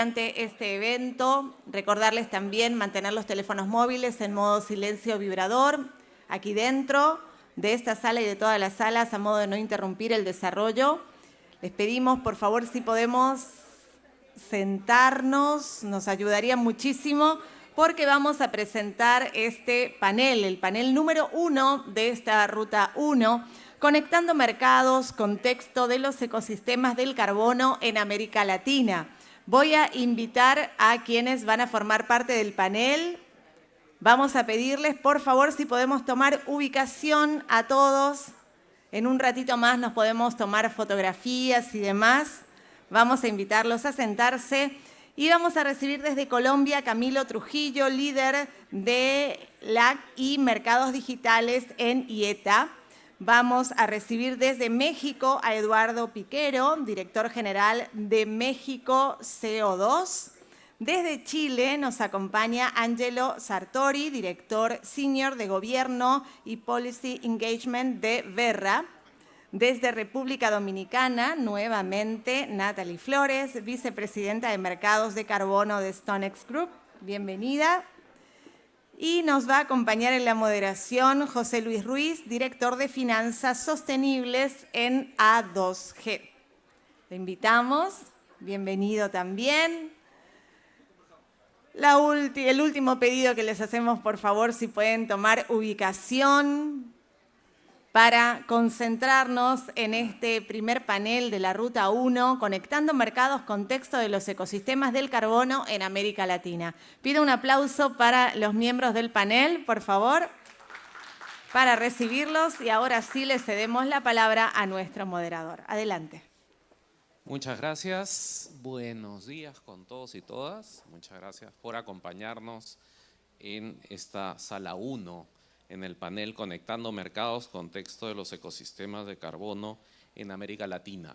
Durante este evento, recordarles también mantener los teléfonos móviles en modo silencio vibrador, aquí dentro de esta sala y de todas las salas, a modo de no interrumpir el desarrollo. Les pedimos, por favor, si podemos sentarnos, nos ayudaría muchísimo, porque vamos a presentar este panel, el panel número 1 de esta Ruta 1, Conectando Mercados, contexto de los ecosistemas del carbono en América Latina. Voy a invitar a quienes van a formar parte del panel. Vamos a pedirles, por favor, si podemos tomar ubicación a todos. En un ratito más nos podemos tomar fotografías y demás. Vamos a invitarlos a sentarse y vamos a recibir desde Colombia a Camilo Trujillo, líder de LAC y Mercados Digitales en IETA. Vamos a recibir desde México a Eduardo Piquero, director general de México CO2. Desde Chile nos acompaña Angelo Sartori, director senior de Gobierno y Policy Engagement de Verra. Desde República Dominicana, nuevamente, Natalie Flores, vicepresidenta de Mercados de Carbono de StoneX Group. Bienvenida. Y nos va a acompañar en la moderación José Luis Ruiz, director de Finanzas Sostenibles en A2G. Le invitamos, bienvenido también. El último pedido que les hacemos, por favor, si pueden tomar ubicación para concentrarnos en este primer panel de la Ruta 1, Conectando Mercados, contexto de los ecosistemas del carbono en América Latina. Pido un aplauso para los miembros del panel, por favor, para recibirlos, y ahora sí les cedemos la palabra a nuestro moderador. Adelante. Muchas gracias. Buenos días con todos y todas. Muchas gracias por acompañarnos en esta sala 1, en el panel Conectando Mercados, contexto de los ecosistemas de carbono en América Latina.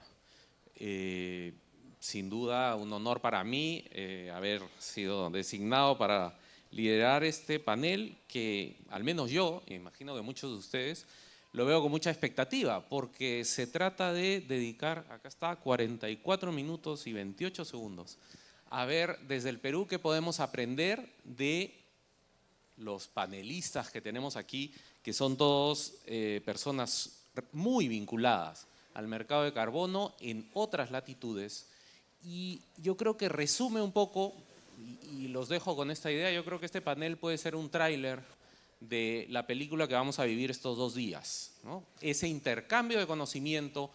Sin duda, un honor para mí haber sido designado para liderar este panel que, al menos yo, imagino que muchos de ustedes, lo veo con mucha expectativa, porque se trata de dedicar, acá está, 44 minutos y 28 segundos, a ver desde el Perú qué podemos aprender de los panelistas que tenemos aquí, que son todos personas muy vinculadas al mercado de carbono en otras latitudes. Y yo creo que resume un poco, y los dejo con esta idea, yo creo que este panel puede ser un tráiler de la película que vamos a vivir estos 2 días, ¿no? Ese intercambio de conocimiento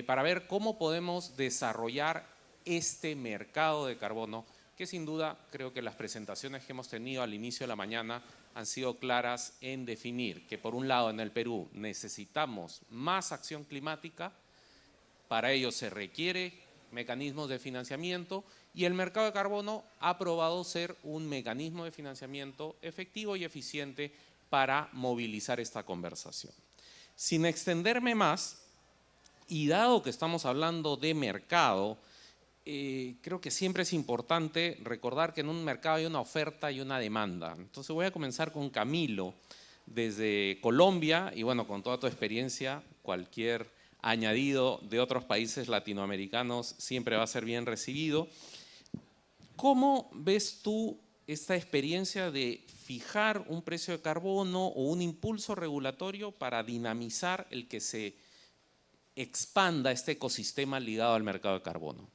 para ver cómo podemos desarrollar este mercado de carbono, que sin duda creo que las presentaciones que hemos tenido al inicio de la mañana han sido claras en definir que, por un lado, en el Perú necesitamos más acción climática. Para ello se requiere mecanismos de financiamiento, y el mercado de carbono ha probado ser un mecanismo de financiamiento efectivo y eficiente para movilizar esta conversación. Sin extenderme más, y dado que estamos hablando de mercado, creo que siempre es importante recordar que en un mercado hay una oferta y una demanda. Entonces voy a comenzar con Camilo, desde Colombia, y bueno, con toda tu experiencia, cualquier añadido de otros países latinoamericanos siempre va a ser bien recibido. ¿Cómo ves tú esta experiencia de fijar un precio de carbono o un impulso regulatorio para dinamizar el que se expanda este ecosistema ligado al mercado de carbono?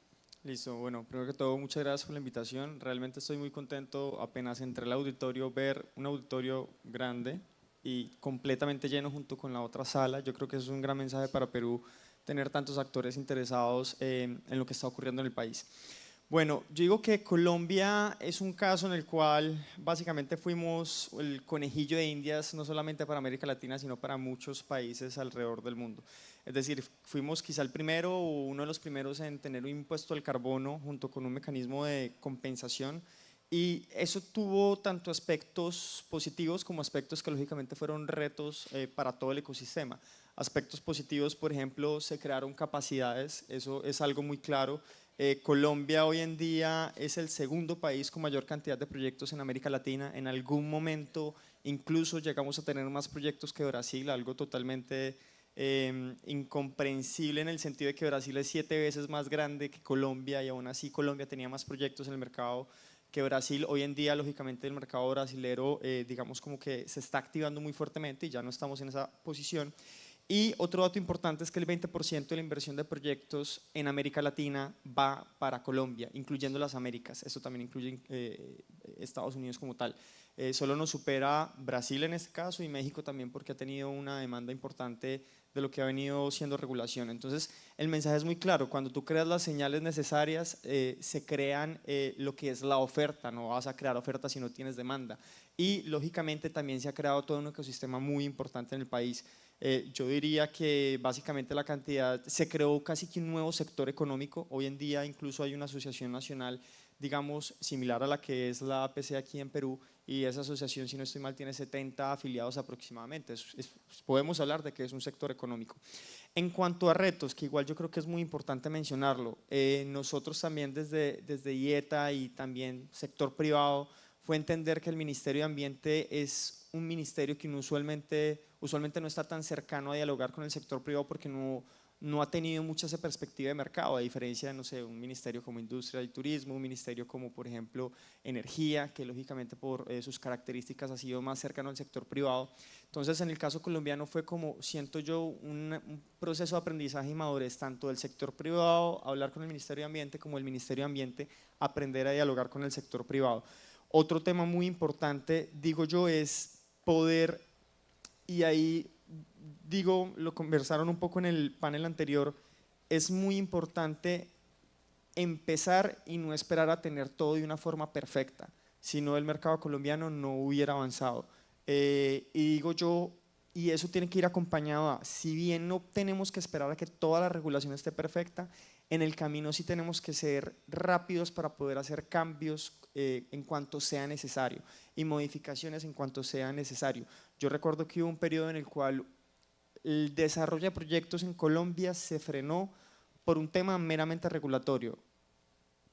Listo, bueno, primero que todo, muchas gracias por la invitación. Realmente estoy muy contento, apenas entré al auditorio, ver un auditorio grande y completamente lleno junto con la otra sala. Yo creo que eso es un gran mensaje para Perú, tener tantos actores interesados en lo que está ocurriendo en el país. Bueno, yo digo que Colombia es un caso en el cual básicamente fuimos el conejillo de Indias, no solamente para América Latina, sino para muchos países alrededor del mundo. Es decir, fuimos quizá el primero o uno de los primeros en tener un impuesto al carbono junto con un mecanismo de compensación, y eso tuvo tanto aspectos positivos como aspectos que lógicamente fueron retos para todo el ecosistema. Aspectos positivos, por ejemplo, se crearon capacidades, eso es algo muy claro. Colombia hoy en día es el segundo país con mayor cantidad de proyectos en América Latina. En algún momento incluso llegamos a tener más proyectos que Brasil, algo totalmente incomprensible en el sentido de que Brasil es 7 veces más grande que Colombia y aún así Colombia tenía más proyectos en el mercado que Brasil. Hoy en día, lógicamente, el mercado brasilero, digamos como que se está activando muy fuertemente y ya no estamos en esa posición. Y otro dato importante es que el 20% de la inversión de proyectos en América Latina va para Colombia, incluyendo las Américas. Esto también incluye Estados Unidos como tal. Solo nos supera Brasil en este caso y México también porque ha tenido una demanda importante de lo que ha venido siendo regulación. Entonces, el mensaje es muy claro, cuando tú creas las señales necesarias, se crean lo que es la oferta, no vas a crear oferta si no tienes demanda. Y lógicamente también se ha creado todo un ecosistema muy importante en el país. Yo diría que básicamente la cantidad, se creó casi que un nuevo sector económico. Hoy en día incluso hay una asociación nacional, digamos, similar a la que es la APC aquí en Perú, y esa asociación, si no estoy mal, tiene 70 afiliados aproximadamente. Podemos hablar de que es un sector económico. En cuanto a retos, que igual yo creo que es muy importante mencionarlo, nosotros también desde IETA y también sector privado, fue entender que el Ministerio de Ambiente es un ministerio que usualmente no está tan cercano a dialogar con el sector privado porque no ha tenido mucha esa perspectiva de mercado, a diferencia de, no sé, un ministerio como Industria y Turismo, un ministerio como, por ejemplo, Energía, que lógicamente por sus características ha sido más cercano al sector privado. Entonces, en el caso colombiano fue como, siento yo, un proceso de aprendizaje y madurez, tanto del sector privado, hablar con el Ministerio de Ambiente, como el Ministerio de Ambiente, aprender a dialogar con el sector privado. Otro tema muy importante, digo yo, es poder, y ahí digo, lo conversaron un poco en el panel anterior, es muy importante empezar y no esperar a tener todo de una forma perfecta, si no el mercado colombiano no hubiera avanzado. Y digo yo, y eso tiene que ir acompañado a, si bien no tenemos que esperar a que toda la regulación esté perfecta, en el camino sí tenemos que ser rápidos para poder hacer cambios en cuanto sea necesario y modificaciones en cuanto sea necesario. Yo recuerdo que hubo un periodo en el cual el desarrollo de proyectos en Colombia se frenó por un tema meramente regulatorio.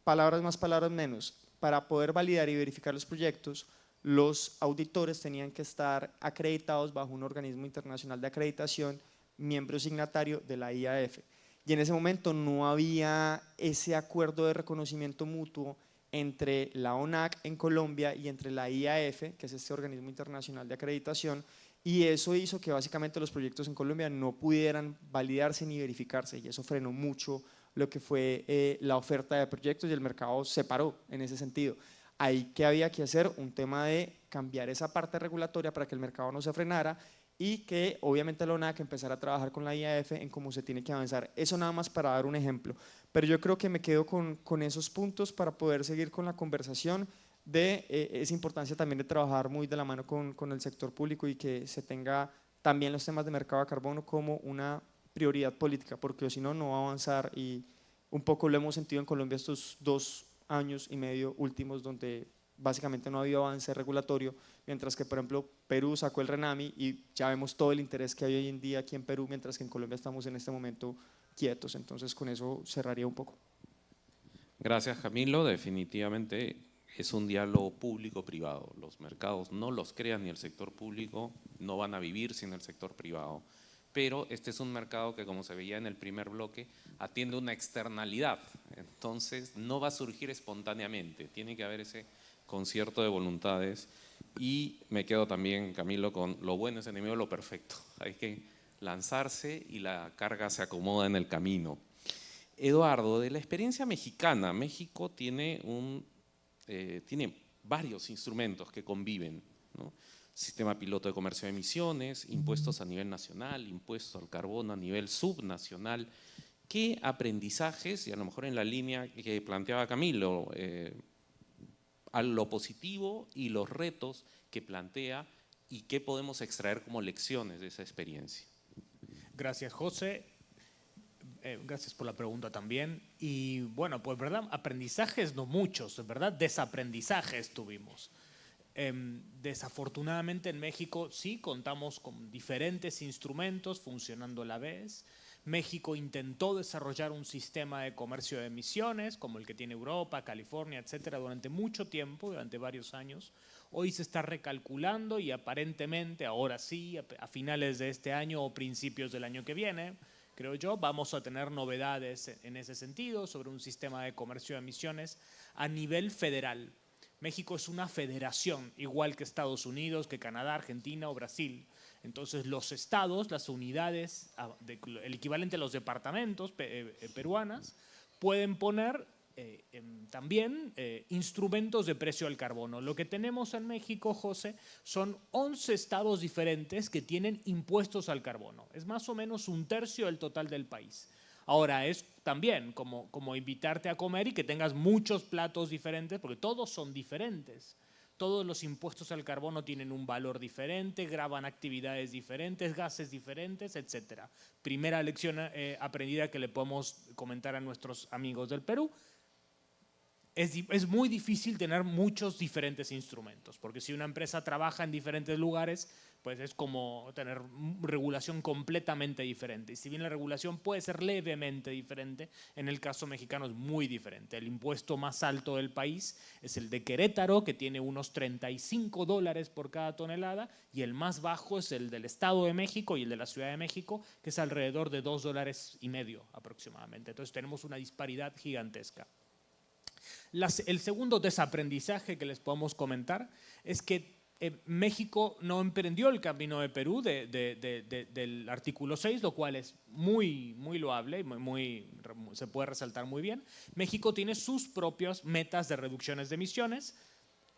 Palabras más, palabras menos. Para poder validar y verificar los proyectos, los auditores tenían que estar acreditados bajo un organismo internacional de acreditación, miembro signatario de la IAF. Y en ese momento no había ese acuerdo de reconocimiento mutuo entre la ONAC en Colombia y entre la IAF, que es este organismo internacional de acreditación, y eso hizo que básicamente los proyectos en Colombia no pudieran validarse ni verificarse, y eso frenó mucho lo que fue la oferta de proyectos y el mercado se paró en ese sentido. Ahí, ¿qué había que hacer? Un tema de cambiar esa parte regulatoria para que el mercado no se frenara y que obviamente la ONAC empezara a trabajar con la IAF en cómo se tiene que avanzar. Eso nada más para dar un ejemplo, pero yo creo que me quedo con esos puntos para poder seguir con la conversación de esa importancia también de trabajar muy de la mano con el sector público y que se tenga también los temas de mercado de carbono como una prioridad política, porque si no, no va a avanzar, y un poco lo hemos sentido en Colombia estos 2 años y medio últimos, donde básicamente no ha habido avance regulatorio, mientras que por ejemplo Perú sacó el RENAMI y ya vemos todo el interés que hay hoy en día aquí en Perú, mientras que en Colombia estamos en este momento quietos. Entonces con eso cerraría un poco. Gracias, Camilo. Definitivamente es un diálogo público-privado. Los mercados no los crea ni el sector público, no van a vivir sin el sector privado. Pero este es un mercado que, como se veía en el primer bloque, atiende una externalidad. Entonces no va a surgir espontáneamente, tiene que haber ese concierto de voluntades. Y me quedo también, Camilo, con lo bueno es enemigo de lo perfecto. Hay que lanzarse y la carga se acomoda en el camino. Eduardo, de la experiencia mexicana, México tiene varios instrumentos que conviven, ¿no? Sistema piloto de comercio de emisiones, impuestos a nivel nacional, impuesto al carbono a nivel subnacional. ¿Qué aprendizajes, y a lo mejor en la línea que planteaba Camilo, a lo positivo y los retos que plantea y qué podemos extraer como lecciones de esa experiencia? Gracias, José. Gracias por la pregunta también. Y bueno, pues verdad, aprendizajes no muchos, ¿verdad? Desaprendizajes tuvimos. Desafortunadamente en México sí contamos con diferentes instrumentos funcionando a la vez, México intentó desarrollar un sistema de comercio de emisiones, como el que tiene Europa, California, etcétera, durante mucho tiempo, durante varios años. Hoy se está recalculando y aparentemente, ahora sí, a finales de este año o principios del año que viene, creo yo, vamos a tener novedades en ese sentido sobre un sistema de comercio de emisiones a nivel federal. México es una federación, igual que Estados Unidos, que Canadá, Argentina o Brasil. Entonces los estados, las unidades, el equivalente a los departamentos peruanas, pueden poner también instrumentos de precio al carbono. Lo que tenemos en México, José, son 11 estados diferentes que tienen impuestos al carbono. Es más o menos 1/3 del total del país. Ahora, es también como invitarte a comer y que tengas muchos platos diferentes, porque todos son diferentes. Todos los impuestos al carbono tienen un valor diferente, gravan actividades diferentes, gases diferentes, etc. Primera lección aprendida que le podemos comentar a nuestros amigos del Perú. Es muy difícil tener muchos diferentes instrumentos, porque si una empresa trabaja en diferentes lugares, pues es como tener regulación completamente diferente. Y si bien la regulación puede ser levemente diferente, en el caso mexicano es muy diferente. El impuesto más alto del país es el de Querétaro, que tiene unos $35 por cada tonelada, y el más bajo es el del Estado de México y el de la Ciudad de México, que es alrededor de $2.50 aproximadamente. Entonces tenemos una disparidad gigantesca. El segundo desaprendizaje que les podemos comentar es que México no emprendió el camino de Perú del artículo 6, lo cual es muy loable, se puede resaltar muy bien. México tiene sus propias metas de reducciones de emisiones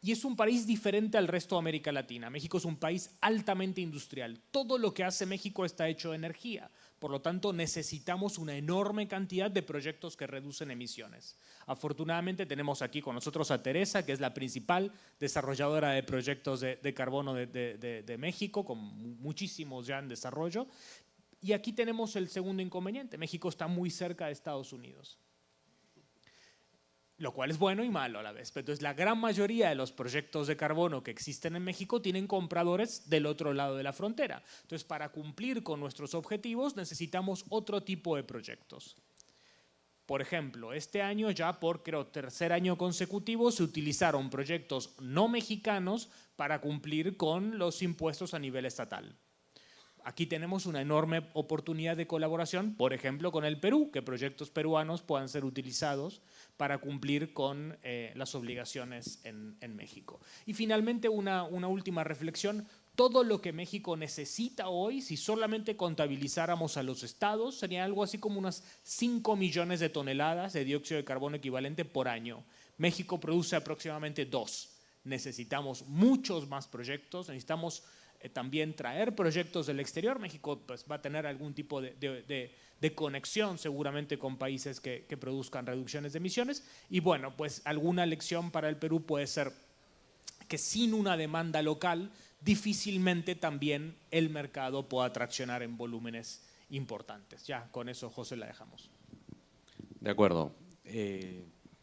y es un país diferente al resto de América Latina. México es un país altamente industrial. Todo lo que hace México está hecho de energía. Por lo tanto, necesitamos una enorme cantidad de proyectos que reducen emisiones. Afortunadamente tenemos aquí con nosotros a Teresa, que es la principal desarrolladora de proyectos de carbono de México, con muchísimos ya en desarrollo. Y aquí tenemos el segundo inconveniente. México está muy cerca de Estados Unidos, lo cual es bueno y malo a la vez. Pero entonces la gran mayoría de los proyectos de carbono que existen en México tienen compradores del otro lado de la frontera. Entonces, para cumplir con nuestros objetivos necesitamos otro tipo de proyectos. Por ejemplo, este año ya por, creo, 3er año consecutivo se utilizaron proyectos no mexicanos para cumplir con los impuestos a nivel estatal. Aquí tenemos una enorme oportunidad de colaboración, por ejemplo, con el Perú, que proyectos peruanos puedan ser utilizados para cumplir con las obligaciones en México. Y finalmente, una última reflexión. Todo lo que México necesita hoy, si solamente contabilizáramos a los estados, sería algo así como unas 5 millones de toneladas de dióxido de carbono equivalente por año. México produce aproximadamente 2. Necesitamos muchos más proyectos, necesitamos también traer proyectos del exterior. México pues, va a tener algún tipo de conexión seguramente con países que produzcan reducciones de emisiones. Y bueno, pues alguna lección para el Perú puede ser que sin una demanda local difícilmente también el mercado pueda traccionar en volúmenes importantes. Ya, con eso, José, la dejamos. De acuerdo.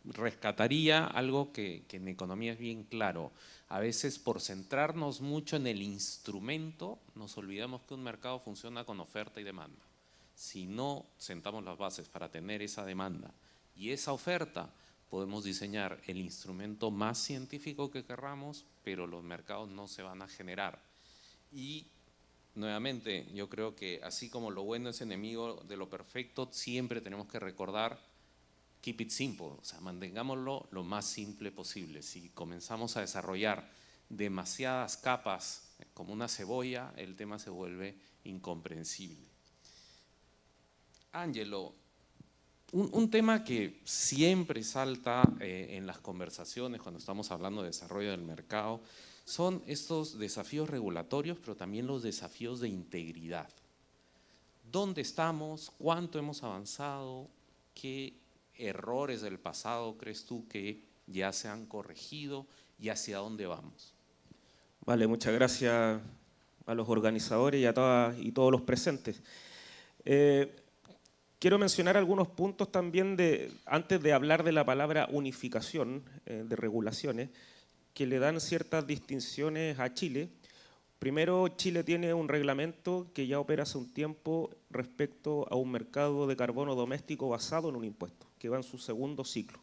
Rescataría algo que en economía es bien claro. A veces por centrarnos mucho en el instrumento, nos olvidamos que un mercado funciona con oferta y demanda. Si no sentamos las bases para tener esa demanda y esa oferta, podemos diseñar el instrumento más científico que querramos, pero los mercados no se van a generar. Y nuevamente, yo creo que así como lo bueno es enemigo de lo perfecto, siempre tenemos que recordar keep it simple, o sea, mantengámoslo lo más simple posible. Si comenzamos a desarrollar demasiadas capas como una cebolla, el tema se vuelve incomprensible. Ángelo, un tema que siempre salta en las conversaciones cuando estamos hablando de desarrollo del mercado son estos desafíos regulatorios, pero también los desafíos de integridad. ¿Dónde estamos? ¿Cuánto hemos avanzado? ¿Qué errores del pasado crees tú que ya se han corregido y hacia dónde vamos? Vale, muchas gracias a los organizadores y a todas y todos los presentes. Quiero mencionar algunos puntos también antes de hablar de la palabra unificación de regulaciones, que le dan ciertas distinciones a Chile. Primero, Chile tiene un reglamento que ya opera hace un tiempo respecto a un mercado de carbono doméstico basado en un impuesto, que va en su segundo ciclo.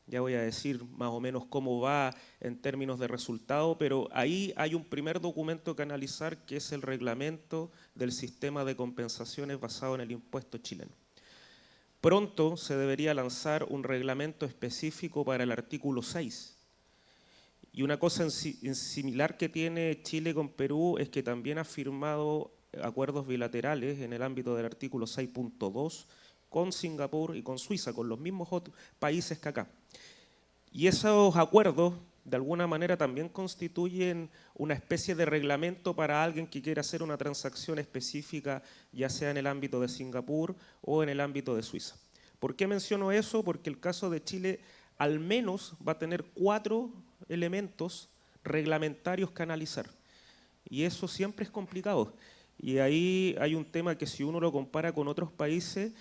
Ya voy a decir más o menos cómo va en términos de resultado, pero ahí hay un primer documento que analizar, que es el reglamento del sistema de compensaciones basado en el impuesto chileno. Pronto se debería lanzar un reglamento específico para el artículo 6. Y una cosa similar que tiene Chile con Perú es que también ha firmado acuerdos bilaterales en el ámbito del artículo 6.2 con Singapur y con Suiza, con los mismos países que acá. Y esos acuerdos, de alguna manera, también constituyen una especie de reglamento para alguien que quiera hacer una transacción específica, ya sea en el ámbito de Singapur o en el ámbito de Suiza. ¿Por qué menciono eso? Porque el caso de Chile al menos va a tener 4 elementos reglamentarios que analizar. Y eso siempre es complicado. Y ahí hay un tema que si uno lo compara con otros países,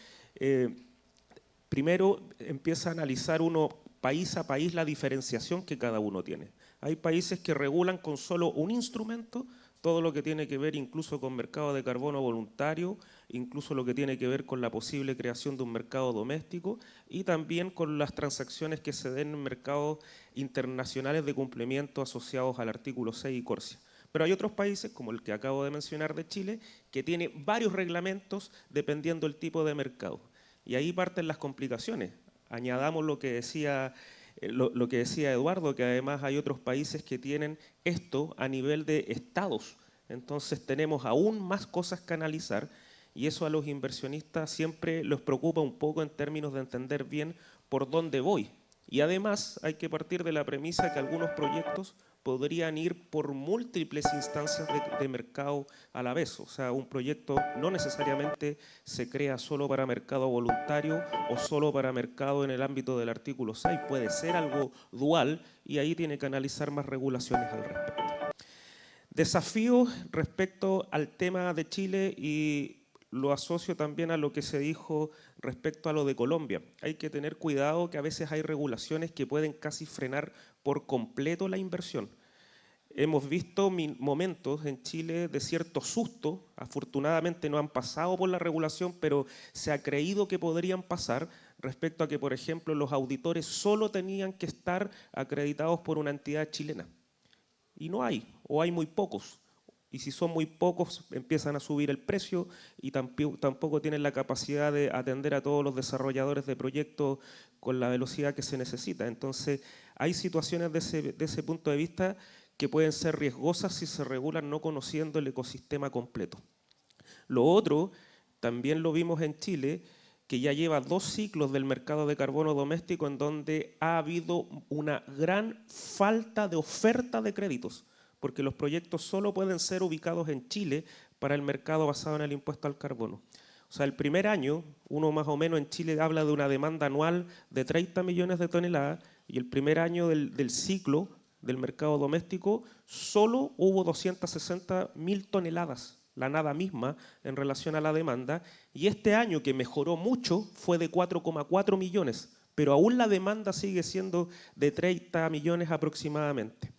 primero empieza a analizar uno país a país la diferenciación que cada uno tiene. Hay países que regulan con solo un instrumento todo lo que tiene que ver incluso con mercado de carbono voluntario, incluso lo que tiene que ver con la posible creación de un mercado doméstico y también con las transacciones que se den en mercados internacionales de cumplimiento asociados al artículo 6 y Corsia. Pero hay otros países, como el que acabo de mencionar de Chile, que tiene varios reglamentos dependiendo del tipo de mercado. Y ahí parten las complicaciones. Añadamos lo que decía Eduardo, que además hay otros países que tienen esto a nivel de estados. Entonces tenemos aún más cosas que analizar y eso a los inversionistas siempre los preocupa un poco en términos de entender bien por dónde voy. Y además hay que partir de la premisa que algunos proyectos podrían ir por múltiples instancias de mercado a la vez. O sea, un proyecto no necesariamente se crea solo para mercado voluntario o solo para mercado en el ámbito del artículo 6. Puede ser algo dual y ahí tiene que analizar más regulaciones al respecto. Desafíos respecto al tema de Chile y lo asocio también a lo que se dijo respecto a lo de Colombia. Hay que tener cuidado que a veces hay regulaciones que pueden casi frenar por completo la inversión. Hemos visto momentos en Chile de cierto susto, afortunadamente no han pasado por la regulación, pero se ha creído que podrían pasar respecto a que, por ejemplo, los auditores solo tenían que estar acreditados por una entidad chilena. Y no hay, o hay muy pocos. Y si son muy pocos, empiezan a subir el precio y tampoco tienen la capacidad de atender a todos los desarrolladores de proyectos con la velocidad que se necesita. Entonces, hay situaciones de ese punto de vista que pueden ser riesgosas si se regulan no conociendo el ecosistema completo. Lo otro, también lo vimos en Chile, que ya lleva 2 ciclos del mercado de carbono doméstico en donde ha habido una gran falta de oferta de créditos, porque los proyectos solo pueden ser ubicados en Chile para el mercado basado en el impuesto al carbono. O sea, el primer año, uno más o menos en Chile habla de una demanda anual de 30 millones de toneladas y el primer año del ciclo del mercado doméstico solo hubo 260.000 toneladas, la nada misma en relación a la demanda, y este año que mejoró mucho fue de 4,4 millones, pero aún la demanda sigue siendo de 30 millones aproximadamente.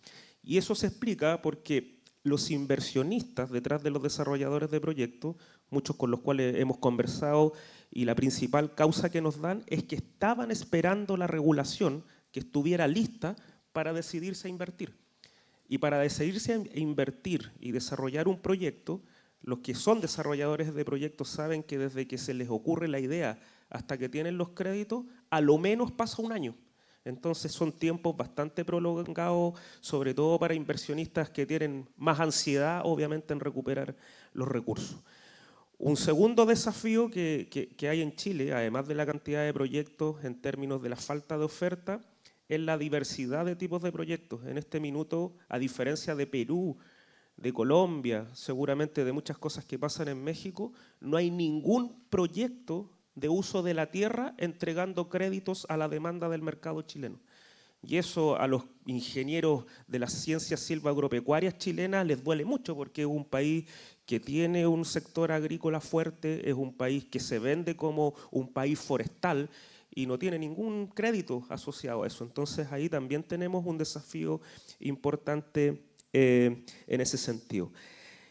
Y eso se explica porque los inversionistas detrás de los desarrolladores de proyectos, muchos con los cuales hemos conversado, y la principal causa que nos dan es que estaban esperando la regulación que estuviera lista para decidirse a invertir. Y para decidirse a invertir y desarrollar un proyecto, los que son desarrolladores de proyectos saben que desde que se les ocurre la idea hasta que tienen los créditos, a lo menos pasa un año. Entonces son tiempos bastante prolongados, sobre todo para inversionistas que tienen más ansiedad, obviamente, en recuperar los recursos. Un segundo desafío que hay en Chile, además de la cantidad de proyectos en términos de la falta de oferta, es la diversidad de tipos de proyectos. En este minuto, a diferencia de Perú, de Colombia, seguramente de muchas cosas que pasan en México, no hay ningún proyecto de uso de la tierra entregando créditos a la demanda del mercado chileno. Y eso a los ingenieros de las ciencias silvagropecuarias chilenas les duele mucho porque es un país que tiene un sector agrícola fuerte, es un país que se vende como un país forestal y no tiene ningún crédito asociado a eso. Entonces ahí también tenemos un desafío importante en ese sentido.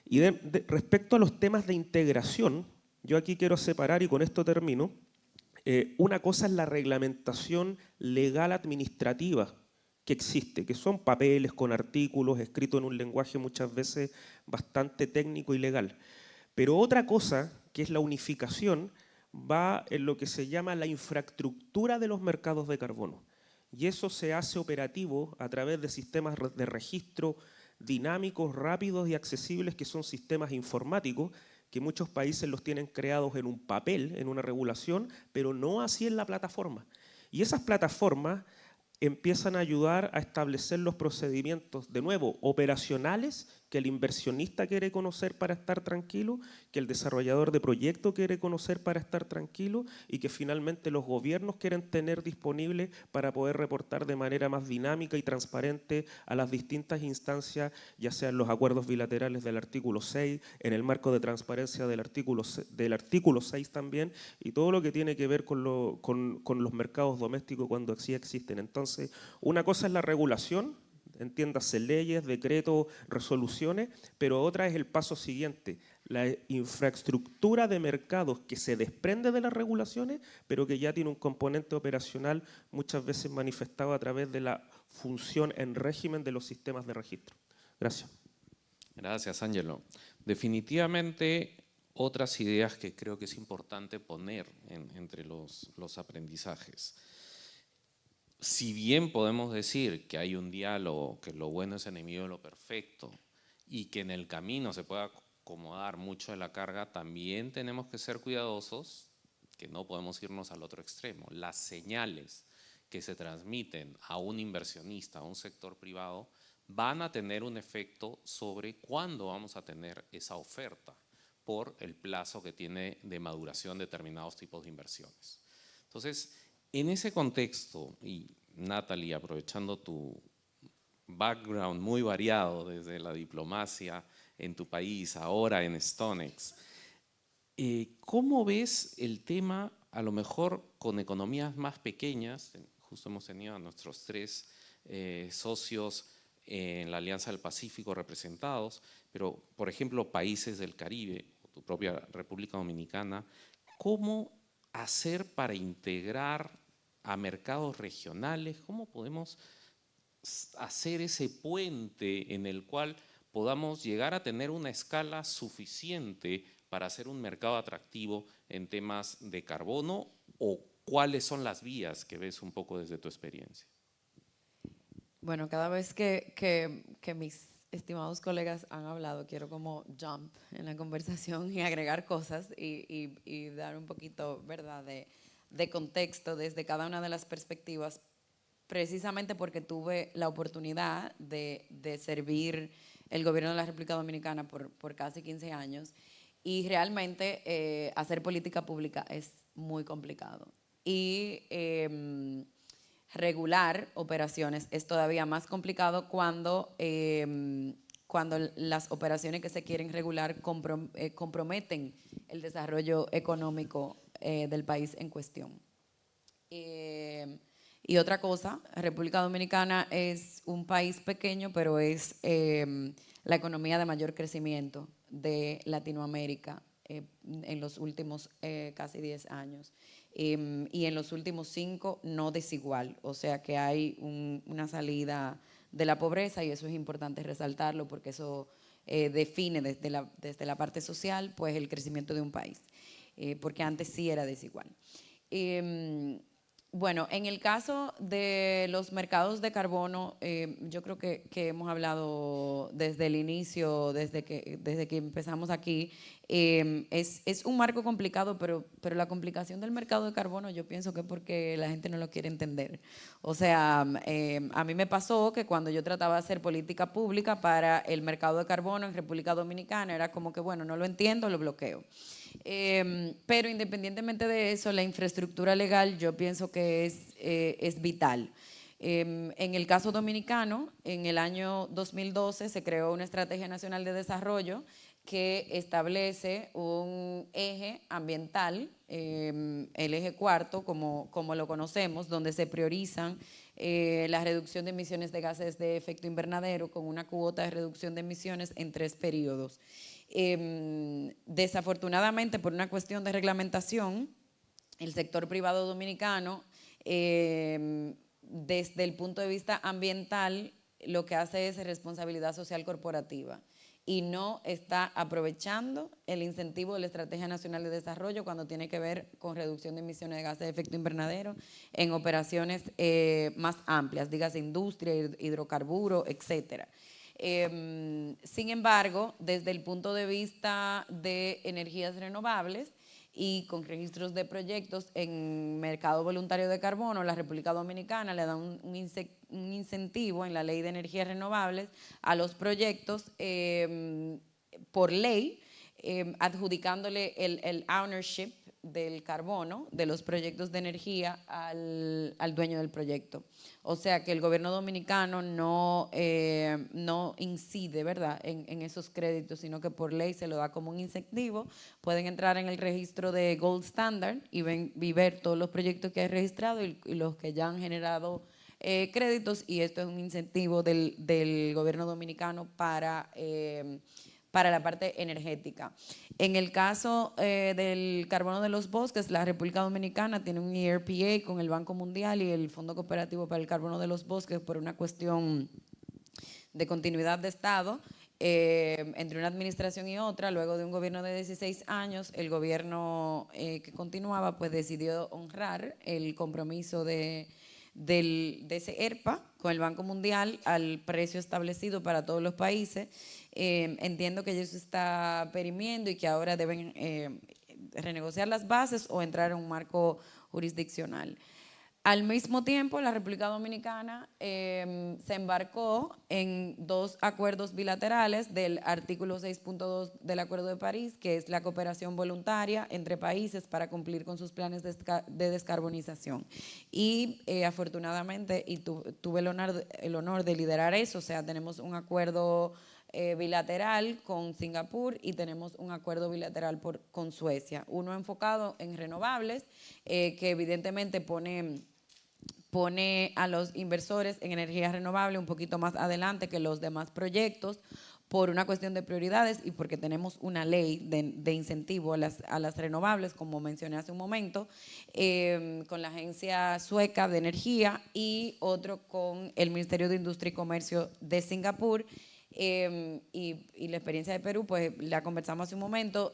Y respecto a los temas de integración, yo aquí quiero separar, y con esto termino, una cosa es la reglamentación legal administrativa que existe, que son papeles con artículos escritos en un lenguaje muchas veces bastante técnico y legal. Pero otra cosa, que es la unificación, va en lo que se llama la infraestructura de los mercados de carbono. Y eso se hace operativo a través de sistemas de registro dinámicos, rápidos y accesibles, que son sistemas informáticos, que muchos países los tienen creados en un papel, en una regulación, pero no así en la plataforma. Y esas plataformas empiezan a ayudar a establecer los procedimientos, de nuevo, operacionales, que el inversionista quiere conocer para estar tranquilo, que el desarrollador de proyecto quiere conocer para estar tranquilo, y que finalmente los gobiernos quieren tener disponible para poder reportar de manera más dinámica y transparente a las distintas instancias, ya sean los acuerdos bilaterales del artículo 6, en el marco de transparencia del artículo 6 también, y todo lo que tiene que ver con los mercados domésticos cuando sí existen. Entonces, una cosa es la regulación, entiéndase leyes, decretos, resoluciones, pero otra es el paso siguiente, la infraestructura de mercados que se desprende de las regulaciones, pero que ya tiene un componente operacional muchas veces manifestado a través de la función en régimen de los sistemas de registro. Gracias. Gracias, Ángelo. Definitivamente, otras ideas que creo que es importante poner entre los aprendizajes. Si bien podemos decir que hay un diálogo, que lo bueno es enemigo de lo perfecto y que en el camino se puede acomodar mucho de la carga, también tenemos que ser cuidadosos, que no podemos irnos al otro extremo. Las señales que se transmiten a un inversionista, a un sector privado, van a tener un efecto sobre cuándo vamos a tener esa oferta por el plazo que tiene de maduración determinados tipos de inversiones. Entonces, en ese contexto, y Natalie, aprovechando tu background muy variado desde la diplomacia en tu país, ahora en StoneX, ¿cómo ves el tema, a lo mejor con economías más pequeñas? Justo hemos tenido a nuestros 3 socios en la Alianza del Pacífico representados, pero por ejemplo países del Caribe, tu propia República Dominicana, ¿cómo hacer para integrar a mercados regionales? ¿Cómo podemos hacer ese puente en el cual podamos llegar a tener una escala suficiente para hacer un mercado atractivo en temas de carbono? ¿O cuáles son las vías que ves un poco desde tu experiencia? Bueno, cada vez que mis estimados colegas han hablado, quiero como jump en la conversación y agregar cosas y dar un poquito, ¿verdad?, de contexto desde cada una de las perspectivas, precisamente porque tuve la oportunidad de servir el gobierno de la República Dominicana por casi 15 años, y realmente hacer política pública es muy complicado. Y regular operaciones es todavía más complicado cuando las operaciones que se quieren regular comprometen el desarrollo económico del país en cuestión. Y otra cosa, República Dominicana es un país pequeño, pero es la economía de mayor crecimiento de Latinoamérica en los últimos casi 10 años. Y en los últimos 5 no desigual, o sea que hay una salida de la pobreza, y eso es importante resaltarlo porque eso define desde la parte social pues el crecimiento de un país, porque antes sí era desigual. Bueno, en el caso de los mercados de carbono, yo creo que hemos hablado desde el inicio, desde que empezamos aquí. Es un marco complicado, pero la complicación del mercado de carbono yo pienso que es porque la gente no lo quiere entender. O sea, a mí me pasó que cuando yo trataba de hacer política pública para el mercado de carbono en República Dominicana, era como que, bueno, no lo entiendo, lo bloqueo. Pero independientemente de eso, la infraestructura legal yo pienso que es vital. En el caso dominicano, en el año 2012 se creó una Estrategia Nacional de Desarrollo que establece un eje ambiental, el eje cuarto, como lo conocemos, donde se priorizan la reducción de emisiones de gases de efecto invernadero con una cuota de reducción de emisiones en 3 periodos. Desafortunadamente, por una cuestión de reglamentación, el sector privado dominicano, desde el punto de vista ambiental, lo que hace es responsabilidad social corporativa y no está aprovechando el incentivo de la Estrategia Nacional de Desarrollo cuando tiene que ver con reducción de emisiones de gases de efecto invernadero en operaciones más amplias, dígase industria, hidrocarburos, etcétera. Sin embargo, desde el punto de vista de energías renovables y con registros de proyectos en mercado voluntario de carbono, la República Dominicana le da un incentivo en la Ley de Energías Renovables a los proyectos por ley, adjudicándole el ownership del carbono, de los proyectos de energía al dueño del proyecto. O sea que el gobierno dominicano no incide, ¿verdad?, en esos créditos, sino que por ley se lo da como un incentivo. Pueden entrar en el registro de Gold Standard y ver todos los proyectos que hay registrado y los que ya han generado créditos, y esto es un incentivo del gobierno dominicano para la parte energética. En el caso del carbono de los bosques, la República Dominicana tiene un ERPA con el Banco Mundial y el Fondo Cooperativo para el Carbono de los Bosques por una cuestión de continuidad de Estado entre una administración y otra. Luego de un gobierno de 16 años, el gobierno que continuaba pues decidió honrar el compromiso de ese ERPA con el Banco Mundial al precio establecido para todos los países. Entiendo que eso está perimiendo y que ahora deben renegociar las bases o entrar en un marco jurisdiccional. Al mismo tiempo, la República Dominicana se embarcó en 2 acuerdos bilaterales del artículo 6.2 del Acuerdo de París, que es la cooperación voluntaria entre países para cumplir con sus planes de descarbonización. Y afortunadamente, y tuve el honor de liderar eso, o sea, tenemos un acuerdo bilateral con Singapur y tenemos un acuerdo bilateral con Suecia. Uno enfocado en renovables, que evidentemente pone a los inversores en energías renovables un poquito más adelante que los demás proyectos por una cuestión de prioridades y porque tenemos una ley de incentivo a las renovables, como mencioné hace un momento, con la Agencia Sueca de Energía y otro con el Ministerio de Industria y Comercio de Singapur. Y la experiencia de Perú, pues la conversamos hace un momento.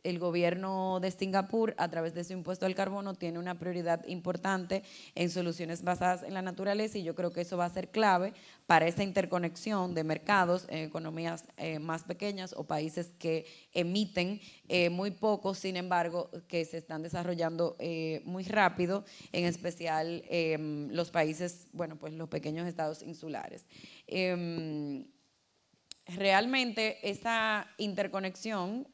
El gobierno de Singapur, a través de su impuesto al carbono, tiene una prioridad importante en soluciones basadas en la naturaleza, y yo creo que eso va a ser clave para esta interconexión de mercados en economías más pequeñas o países que emiten muy poco, sin embargo, que se están desarrollando muy rápido, en especial los países, bueno, pues los pequeños estados insulares. Realmente esa interconexión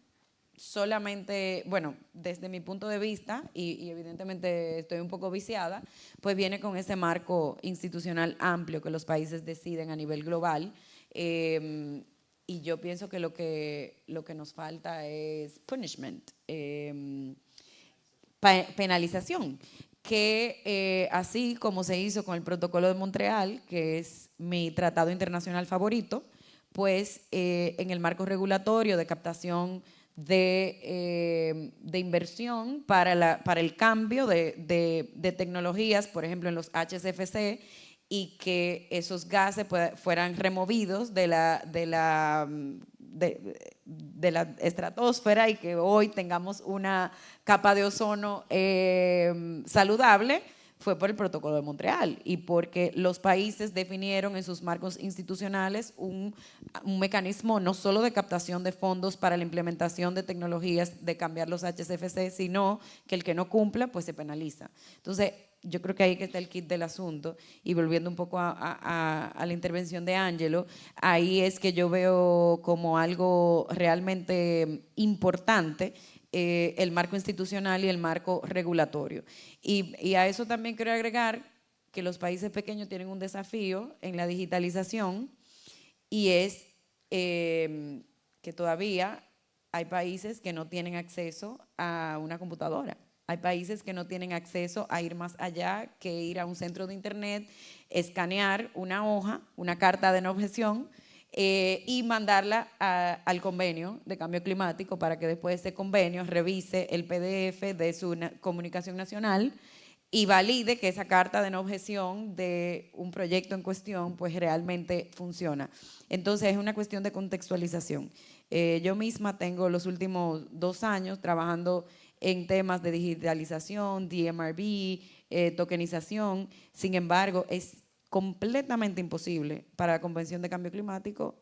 solamente, bueno, desde mi punto de vista, y evidentemente estoy un poco viciada, pues viene con ese marco institucional amplio que los países deciden a nivel global, y yo pienso que lo que nos falta es punishment, penalización, que así como se hizo con el Protocolo de Montreal, que es mi tratado internacional favorito, pues en el marco regulatorio de captación de inversión para el cambio de tecnologías, por ejemplo en los HCFC, y que esos gases fueran removidos de la estratosfera y que hoy tengamos una capa de ozono saludable, fue por el Protocolo de Montreal y porque los países definieron en sus marcos institucionales un mecanismo no solo de captación de fondos para la implementación de tecnologías de cambiar los HCFC, sino que el que no cumpla pues se penaliza. Entonces, yo creo que ahí que está el kit del asunto, y volviendo un poco a la intervención de Ángelo, ahí es que yo veo como algo realmente importante el marco institucional y el marco regulatorio. Y a eso también quiero agregar que los países pequeños tienen un desafío en la digitalización, y es que todavía hay países que no tienen acceso a una computadora, Hay países que no tienen acceso a ir más allá que ir a un centro de internet, escanear una hoja, una carta de no objeción, y mandarla al convenio de cambio climático para que después ese convenio revise el PDF de su comunicación nacional y valide que esa carta de no objeción de un proyecto en cuestión pues realmente funciona. Entonces es una cuestión de contextualización. Yo misma tengo los últimos 2 años trabajando en temas de digitalización, DMRB, tokenización. Sin embargo, es completamente imposible para la Convención de Cambio Climático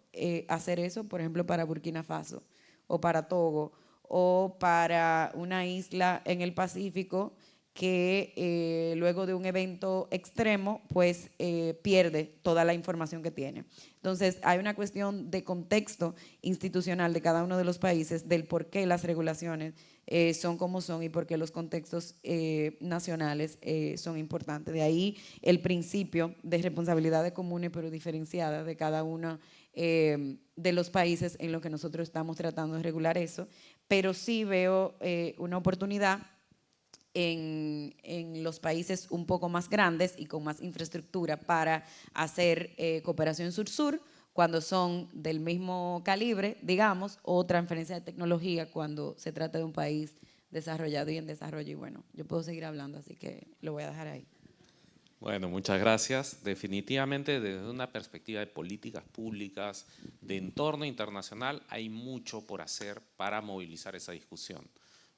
hacer eso, por ejemplo, para Burkina Faso o para Togo o para una isla en el Pacífico que luego de un evento extremo, pues pierde toda la información que tiene. Entonces, hay una cuestión de contexto institucional de cada uno de los países, del por qué las regulaciones son como son y por qué los contextos nacionales son importantes. De ahí el principio de responsabilidades comunes pero diferenciadas de cada uno de los países en los que nosotros estamos tratando de regular eso, pero sí veo una oportunidad en los países un poco más grandes y con más infraestructura para hacer cooperación sur-sur cuando son del mismo calibre, digamos, o transferencia de tecnología cuando se trata de un país desarrollado y en desarrollo. Y bueno, yo puedo seguir hablando, así que lo voy a dejar ahí. Bueno, muchas gracias. Definitivamente desde una perspectiva de políticas públicas, de entorno internacional, hay mucho por hacer para movilizar esa discusión.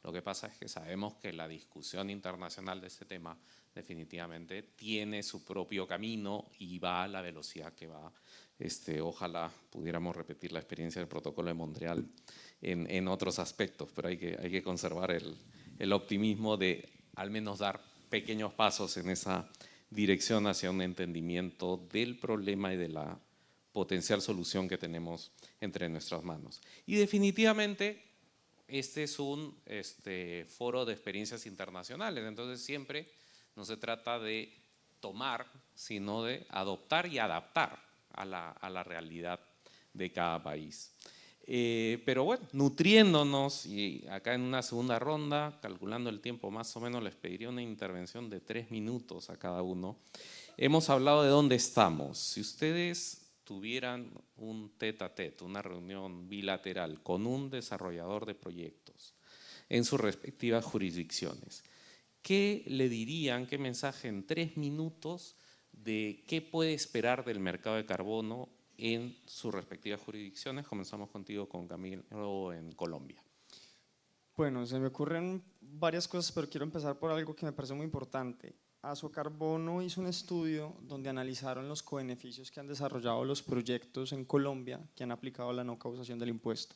Lo que pasa es que sabemos que la discusión internacional de este tema definitivamente tiene su propio camino y va a la velocidad que va. Ojalá pudiéramos repetir la experiencia del Protocolo de Montreal en otros aspectos, pero hay que conservar el optimismo de al menos dar pequeños pasos en esa dirección hacia un entendimiento del problema y de la potencial solución que tenemos entre nuestras manos. Y definitivamente este es un foro de experiencias internacionales, entonces siempre no se trata de tomar, sino de adoptar y adaptar a la realidad de cada país. Pero bueno, nutriéndonos, y acá en una segunda ronda, calculando el tiempo más o menos, les pediría una intervención de 3 minutos a cada uno. Hemos hablado de dónde estamos. Si ustedes tuvieran un tête-à-tête, una reunión bilateral con un desarrollador de proyectos en sus respectivas jurisdicciones, ¿qué le dirían, qué mensaje en 3 minutos de qué puede esperar del mercado de carbono en sus respectivas jurisdicciones? Comenzamos contigo, con Camilo, en Colombia. Bueno, se me ocurren varias cosas, pero quiero empezar por algo que me parece muy importante. Asocarbono hizo un estudio donde analizaron los cobeneficios que han desarrollado los proyectos en Colombia que han aplicado la no causación del impuesto.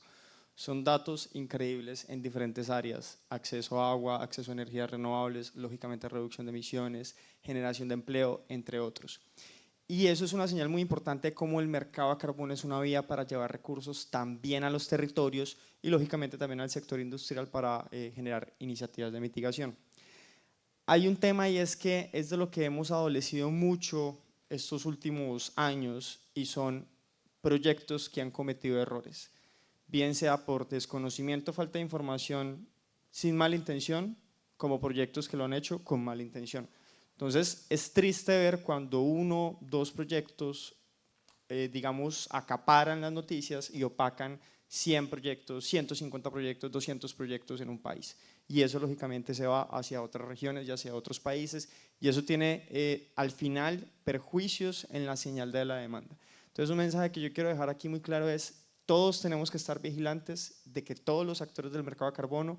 Son datos increíbles en diferentes áreas: acceso a agua, acceso a energías renovables, lógicamente reducción de emisiones, generación de empleo, entre otros. Y eso es una señal muy importante de cómo el mercado de carbono es una vía para llevar recursos también a los territorios y lógicamente también al sector industrial para generar iniciativas de mitigación. Hay un tema, y es que es de lo que hemos adolecido mucho estos últimos años, y son proyectos que han cometido errores, bien sea por desconocimiento, falta de información, sin mala intención, como proyectos que lo han hecho con mala intención. Entonces es triste ver cuando 1, 2 proyectos, digamos, acaparan las noticias y opacan 100 proyectos, 150 proyectos, 200 proyectos en un país. Y eso lógicamente se va hacia otras regiones y hacia otros países, y eso tiene al final perjuicios en la señal de la demanda. Entonces un mensaje que yo quiero dejar aquí muy claro es: todos tenemos que estar vigilantes de que todos los actores del mercado de carbono,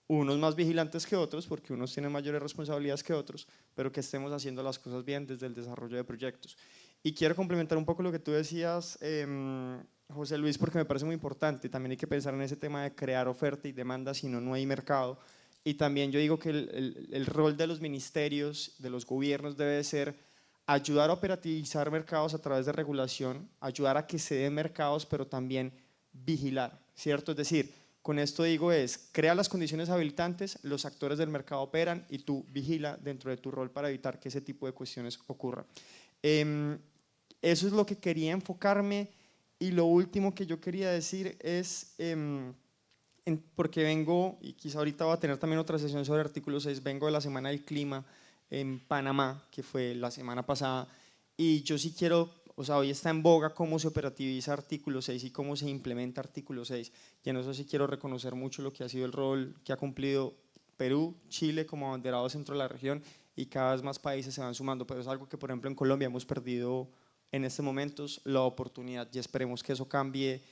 unos más vigilantes que otros porque unos tienen mayores responsabilidades que otros, pero que estemos haciendo las cosas bien desde el desarrollo de proyectos. Y quiero complementar un poco lo que tú decías, José Luis, porque me parece muy importante. También hay que pensar en ese tema de crear oferta y demanda, si no, no hay mercado. Y también yo digo que el rol de los ministerios, de los gobiernos, debe ser ayudar a operativizar mercados a través de regulación, ayudar a que se den mercados, pero también vigilar, ¿cierto? Es decir, con esto digo crea las condiciones habilitantes, los actores del mercado operan y tú vigila dentro de tu rol para evitar que ese tipo de cuestiones ocurran. Eso es lo que quería enfocarme. Y lo último que yo quería decir es porque vengo, y quizá ahorita voy a tener también otra sesión sobre artículo 6, vengo de la Semana del Clima en Panamá, que fue la semana pasada, y yo sí quiero, o sea, hoy está en boga cómo se operativiza artículo 6 y cómo se implementa artículo 6, y en eso sí quiero reconocer mucho lo que ha sido el rol que ha cumplido Perú, Chile como abanderados dentro de la región, y cada vez más países se van sumando, pero es algo que por ejemplo en Colombia hemos perdido en estos momentos la oportunidad, y esperemos que eso cambie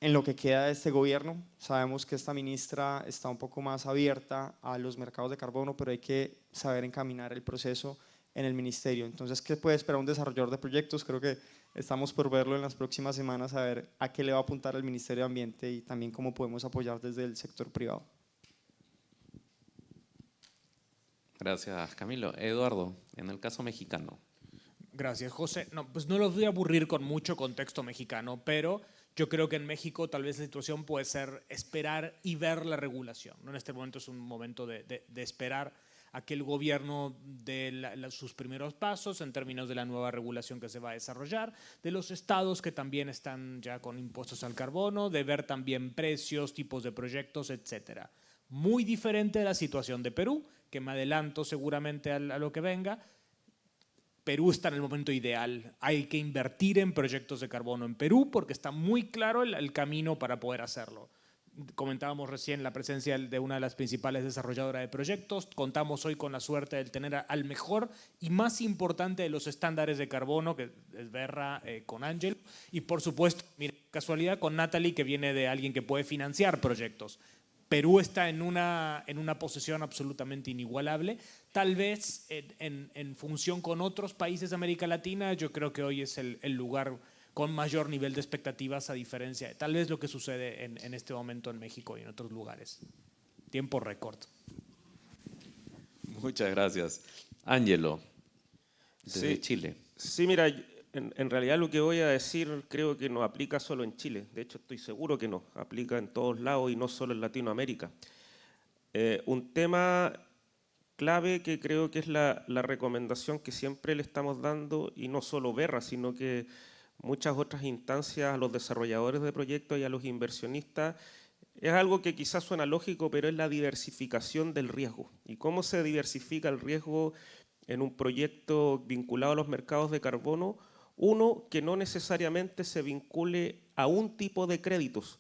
en lo que queda de este gobierno. Sabemos que esta ministra está un poco más abierta a los mercados de carbono, pero hay que saber encaminar el proceso en el ministerio. Entonces, ¿qué puede esperar un desarrollador de proyectos? Creo que estamos por verlo en las próximas semanas, a ver a qué le va a apuntar el Ministerio de Ambiente y también cómo podemos apoyar desde el sector privado. Gracias, Camilo. Eduardo, en el caso mexicano. Gracias, José. No, pues no los voy a aburrir con mucho contexto mexicano, pero yo creo que en México tal vez la situación puede ser esperar y ver la regulación, ¿no? En este momento es un momento de esperar a que el gobierno dé sus primeros pasos en términos de la nueva regulación que se va a desarrollar, de los estados que también están ya con impuestos al carbono, de ver también precios, tipos de proyectos, etcétera. Muy diferente de la situación de Perú, que me adelanto seguramente a lo que venga. Perú está en el momento ideal. Hay que invertir en proyectos de carbono en Perú porque está muy claro el camino para poder hacerlo. Comentábamos recién la presencia de una de las principales desarrolladoras de proyectos. Contamos hoy con la suerte de tener al mejor y más importante de los estándares de carbono, que es Verra, con Ángel. Y por supuesto, mira, casualidad, con Natalie, que viene de alguien que puede financiar proyectos. Perú está en una posición absolutamente inigualable. Tal vez en función con otros países de América Latina, yo creo que hoy es el lugar con mayor nivel de expectativas, a diferencia de tal vez lo que sucede en este momento en México y en otros lugares. Tiempo récord. Muchas gracias. Ángelo, desde Sí. Chile. Sí, mira, en realidad lo que voy a decir creo que no aplica solo en Chile. De hecho, estoy seguro que no. Aplica en todos lados y no solo en Latinoamérica. Un tema clave que creo que es la recomendación que siempre le estamos dando, y no solo Verra, sino que muchas otras instancias a los desarrolladores de proyectos y a los inversionistas, es algo que quizás suena lógico, pero es la diversificación del riesgo. ¿Y cómo se diversifica el riesgo en un proyecto vinculado a los mercados de carbono? Uno, que no necesariamente se vincule a un tipo de créditos.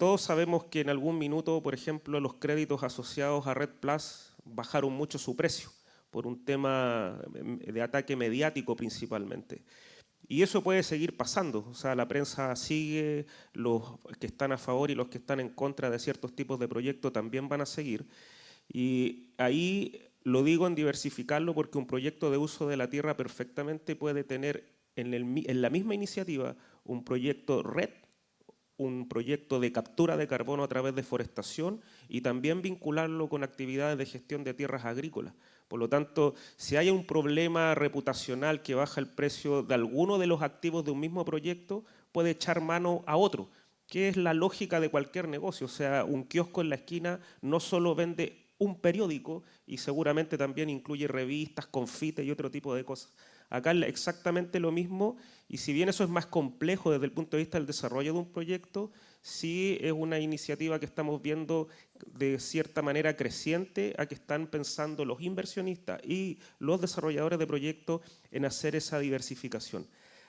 Todos sabemos que en algún minuto, por ejemplo, los créditos asociados a Red Plus bajaron mucho su precio por un tema de ataque mediático principalmente. Y eso puede seguir pasando, o sea, la prensa sigue, los que están a favor y los que están en contra de ciertos tipos de proyectos también van a seguir. Y ahí lo digo en diversificarlo porque un proyecto de uso de la tierra perfectamente puede tener en la misma iniciativa un proyecto red, un proyecto de captura de carbono a través de forestación y también vincularlo con actividades de gestión de tierras agrícolas. Por lo tanto, si hay un problema reputacional que baja el precio de alguno de los activos de un mismo proyecto, puede echar mano a otro, que es la lógica de cualquier negocio. O sea, un kiosco en la esquina no solo vende un periódico y seguramente también incluye revistas, confites y otro tipo de cosas. Acá es exactamente lo mismo, y si bien eso es más complejo desde el punto de vista del desarrollo de un proyecto, sí es una iniciativa que estamos viendo de cierta manera creciente, a que están pensando los inversionistas y los desarrolladores de proyectos en hacer esa diversificación.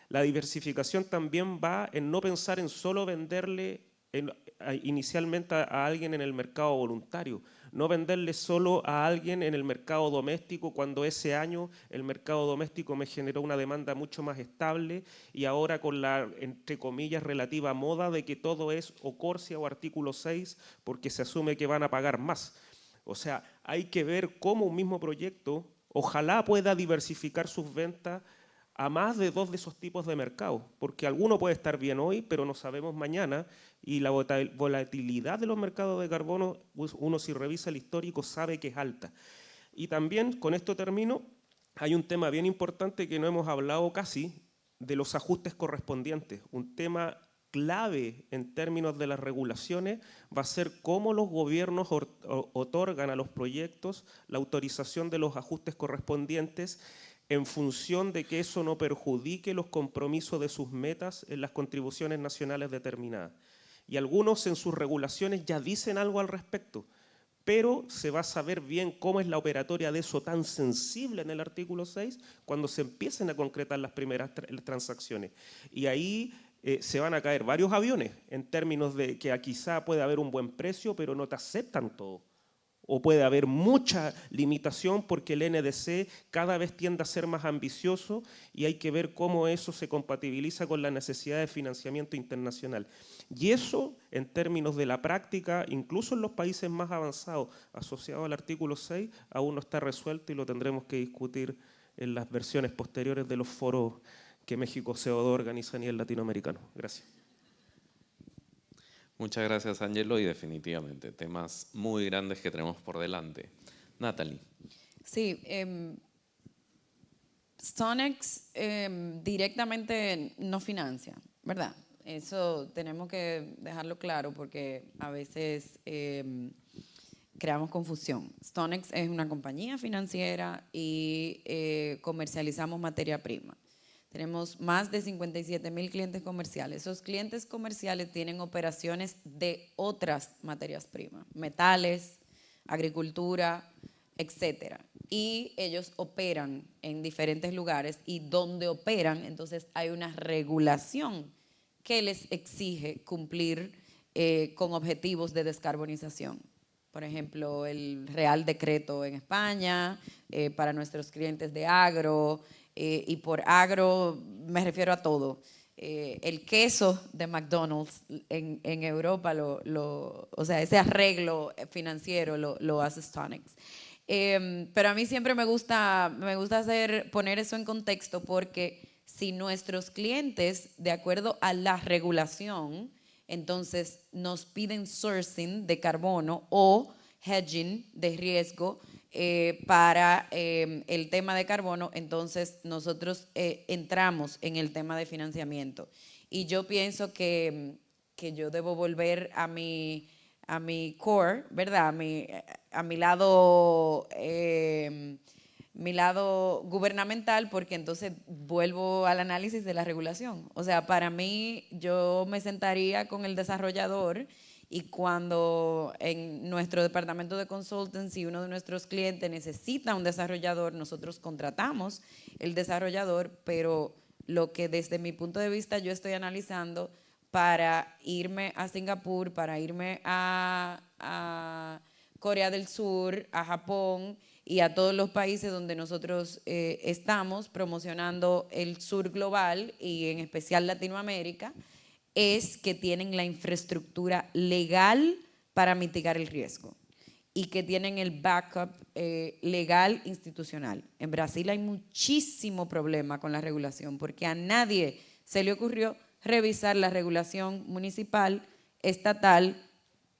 La diversificación también va en no pensar en solo venderle inicialmente a alguien en el mercado voluntario, no venderle solo a alguien en el mercado doméstico cuando ese año el mercado doméstico me generó una demanda mucho más estable y ahora con la, entre comillas, relativa moda de que todo es o Corsia o artículo 6 porque se asume que van a pagar más. O sea, hay que ver cómo un mismo proyecto ojalá pueda diversificar sus ventas a más de dos de esos tipos de mercados, porque alguno puede estar bien hoy, pero no sabemos mañana, y la volatilidad de los mercados de carbono, uno si revisa el histórico sabe que es alta. Y también, con esto termino, hay un tema bien importante que no hemos hablado casi, de los ajustes correspondientes. Un tema clave en términos de las regulaciones va a ser cómo los gobiernos otorgan a los proyectos la autorización de los ajustes correspondientes en función de que eso no perjudique los compromisos de sus metas en las contribuciones nacionales determinadas. y algunos en sus regulaciones ya dicen algo al respecto, pero se va a saber bien cómo es la operatoria de eso tan sensible en el artículo 6 cuando se empiecen a concretar las primeras transacciones. Y ahí se van a caer varios aviones en términos de que quizá puede haber un buen precio, pero no te aceptan todo. O puede haber mucha limitación porque el NDC cada vez tiende a ser más ambicioso y hay que ver cómo eso se compatibiliza con la necesidad de financiamiento internacional. Y eso, en términos de la práctica, incluso en los países más avanzados, asociado al artículo 6, aún no está resuelto y lo tendremos que discutir en las versiones posteriores de los foros que México CO2 organiza a nivel latinoamericano. Gracias. Muchas gracias, Ángelo, y definitivamente temas muy grandes que tenemos por delante. Natalie. Sí, Stonex directamente no financia, ¿verdad? Eso tenemos que dejarlo claro porque a veces creamos confusión. Stonex es una compañía financiera y comercializamos materia prima. Tenemos más de 57,000 clientes comerciales. Esos clientes comerciales tienen operaciones de otras materias primas, metales, agricultura, etcétera. Y ellos operan en diferentes lugares y donde operan, entonces hay una regulación que les exige cumplir con objetivos de descarbonización. Por ejemplo, el Real Decreto en España, para nuestros clientes de agro, y por agro me refiero a todo. El queso de McDonald's en Europa, o sea, ese arreglo financiero lo hace Stonex. Pero a mí siempre me gusta poner eso en contexto porque si nuestros clientes, de acuerdo a la regulación, entonces nos piden sourcing de carbono o hedging de riesgo para el tema de carbono, entonces nosotros entramos en el tema de financiamiento. Y yo pienso que yo debo volver a mi core, ¿verdad? A mi lado gubernamental, porque entonces vuelvo al análisis de la regulación. O sea, para mí, yo me sentaría con el desarrollador y cuando en nuestro departamento de consultancy uno de nuestros clientes necesita un desarrollador, nosotros contratamos el desarrollador, pero lo que desde mi punto de vista yo estoy analizando para irme a Singapur, para irme a Corea del Sur, a Japón y a todos los países donde nosotros estamos promocionando el sur global y en especial Latinoamérica, es que tienen la infraestructura legal para mitigar el riesgo y que tienen el backup legal institucional. En Brasil hay muchísimo problema con la regulación porque a nadie se le ocurrió revisar la regulación municipal, estatal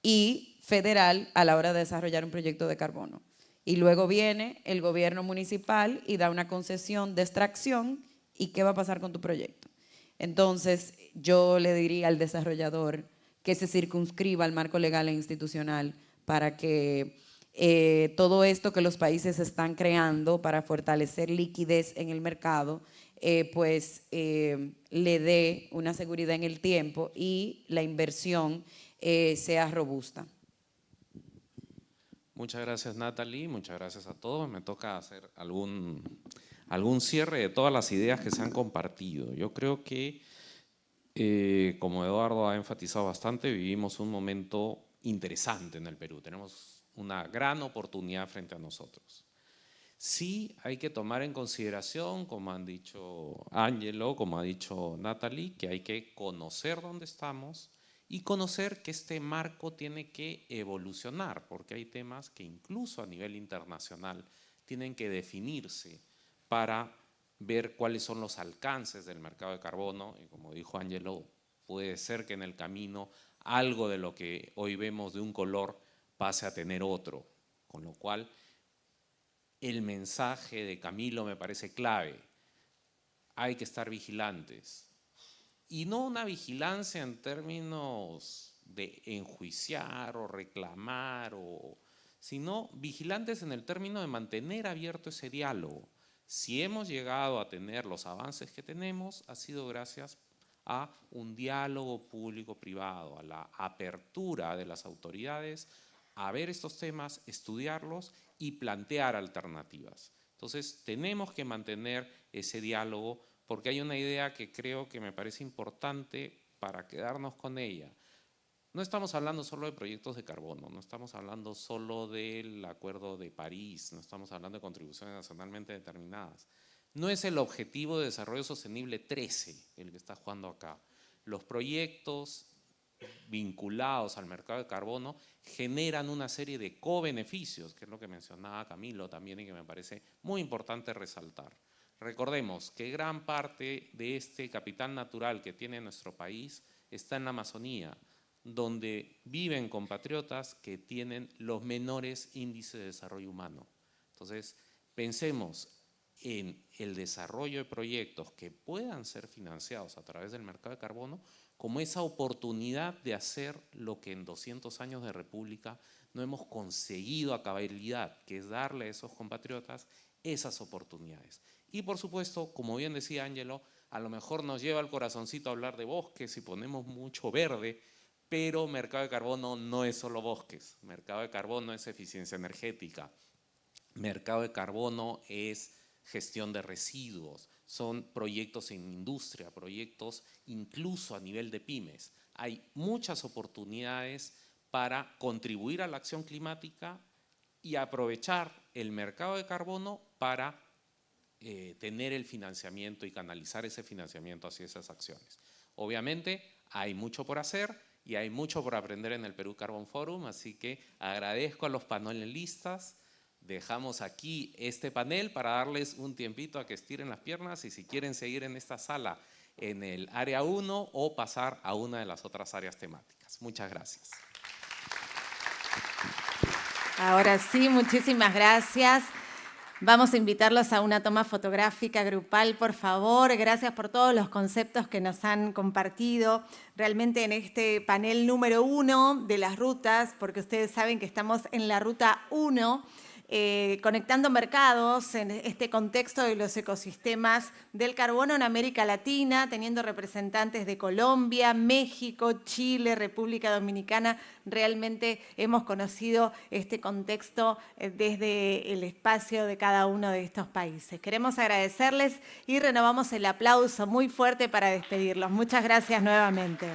y federal a la hora de desarrollar un proyecto de carbono. Y luego viene el gobierno municipal y da una concesión de extracción y ¿qué va a pasar con tu proyecto? Entonces, yo le diría al desarrollador que se circunscriba al marco legal e institucional para que todo esto que los países están creando para fortalecer liquidez en el mercado, le dé una seguridad en el tiempo y la inversión sea robusta. Muchas gracias, Natalie. Muchas gracias a todos. Me toca hacer algún cierre de todas las ideas que se han compartido. Yo creo que, como Eduardo ha enfatizado bastante, vivimos un momento interesante en el Perú. Tenemos una gran oportunidad frente a nosotros. Sí hay que tomar en consideración, como han dicho Ángelo, como ha dicho Natalie, que hay que conocer dónde estamos y conocer que este marco tiene que evolucionar, porque hay temas que incluso a nivel internacional tienen que definirse para ver cuáles son los alcances del mercado de carbono. Y como dijo Ángelo, puede ser que en el camino algo de lo que hoy vemos de un color pase a tener otro, con lo cual el mensaje de Camilo me parece clave. Hay que estar vigilantes. Y no una vigilancia en términos de enjuiciar o reclamar, sino vigilantes en el término de mantener abierto ese diálogo. Si hemos llegado a tener los avances que tenemos, ha sido gracias a un diálogo público-privado, a la apertura de las autoridades a ver estos temas, estudiarlos y plantear alternativas. Entonces, tenemos que mantener ese diálogo porque hay una idea que creo que me parece importante para quedarnos con ella. No estamos hablando solo de proyectos de carbono, no estamos hablando solo del Acuerdo de París, no estamos hablando de contribuciones nacionalmente determinadas. No es el Objetivo de Desarrollo Sostenible 13 el que está jugando acá. Los proyectos vinculados al mercado de carbono generan una serie de co-beneficios, que es lo que mencionaba Camilo también y que me parece muy importante resaltar. Recordemos que gran parte de este capital natural que tiene nuestro país está en la Amazonía, donde viven compatriotas que tienen los menores índices de desarrollo humano. Entonces, pensemos en el desarrollo de proyectos que puedan ser financiados a través del mercado de carbono como esa oportunidad de hacer lo que en 200 años de república no hemos conseguido a cabalidad, que es darle a esos compatriotas esas oportunidades. Y por supuesto, como bien decía Ángelo, a lo mejor nos lleva al corazoncito hablar de bosques y ponemos mucho verde, pero mercado de carbono no es solo bosques, mercado de carbono es eficiencia energética, mercado de carbono es gestión de residuos, son proyectos en industria, proyectos incluso a nivel de pymes. Hay muchas oportunidades para contribuir a la acción climática y aprovechar el mercado de carbono para tener el financiamiento y canalizar ese financiamiento hacia esas acciones. Obviamente hay mucho por hacer y hay mucho por aprender en el Perú Carbon Forum, así que agradezco a los panelistas. Dejamos aquí este panel para darles un tiempito a que estiren las piernas y si quieren seguir en esta sala en el área 1 o pasar a una de las otras áreas temáticas. Muchas gracias. Ahora sí, muchísimas gracias. Vamos a invitarlos a una toma fotográfica grupal, por favor. Gracias por todos los conceptos que nos han compartido realmente en este panel número 1 de las rutas, porque ustedes saben que estamos en la ruta 1, conectando mercados en este contexto de los ecosistemas del carbono en América Latina, teniendo representantes de Colombia, México, Chile, República Dominicana. Realmente hemos conocido este contexto desde el espacio de cada uno de estos países. Queremos agradecerles y renovamos el aplauso muy fuerte para despedirlos. Muchas gracias nuevamente.